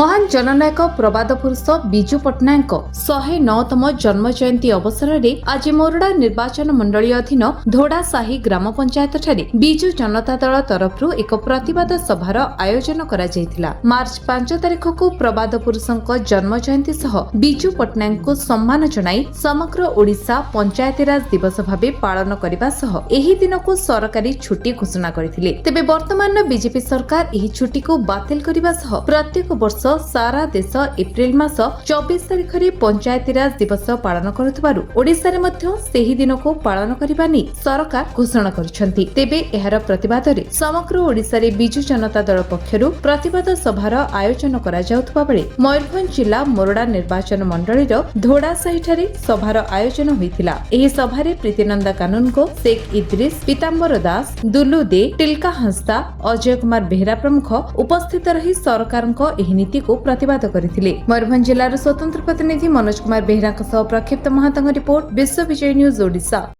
महान जननायक प्रबाद पुरुष विजु पट्टनायक 109तम जन्म जयंती अवसर में आज मोरडा निर्वाचन मंडली अधीन धोड़ासाही ग्राम पंचायत ठारे विजु जनता दल तरफ एक प्रतिवाद सभार आयोजन करा जायतिला। मार्च 5 तारिख को प्रबाद पुरुषों जन्म जयंती सह विजु पट्टनायक को सम्मान जनाई समग्र ओडिशा पंचायतीराज दिवस भावे पालन करने सह एही दिन को सरकारी छुट्टी घोषणा करथिले। तेबे वर्तमान बीजेपी सरकार एही छुट्टी को बातिल करने सह प्रत्येक वर्ष सारा देश एप्रिल मास 24 तारिख रे पंचायतीराज दिवस पालन करुथिबारु ओडिशा रे मध्य सेही दिन को पालन करबा नै सरकार घोषणा करिसंती। तेबे एहार प्रतिवाद रे समग्र ओडिशा रे बिजु जनता दल पक्षरु प्रतिवाद सभार आयोजन करा जाउथबा बेले मयूरभंज जिला मोरडा निर्वाचन मंडली रो धोड़ासाही ठारे सभार आयोजन होइतिला। एही सभा रे प्रीतिनंदा कानूनगो, शेख इद्रिस, पीतांबर दास, दुलु दे, टिल्का हंसदा, अजय कुमार बेहरा प्रमुख उपस्थित रही सरकारको एही नीति को प्रतिवाद करथिले। मयूरभंज जिलार स्वतंत्र प्रतिनिधि मनोज कुमार बेहरा प्रक्षिप्त महातंग रिपोर्ट विश्व विजय न्यूज ओडिशा।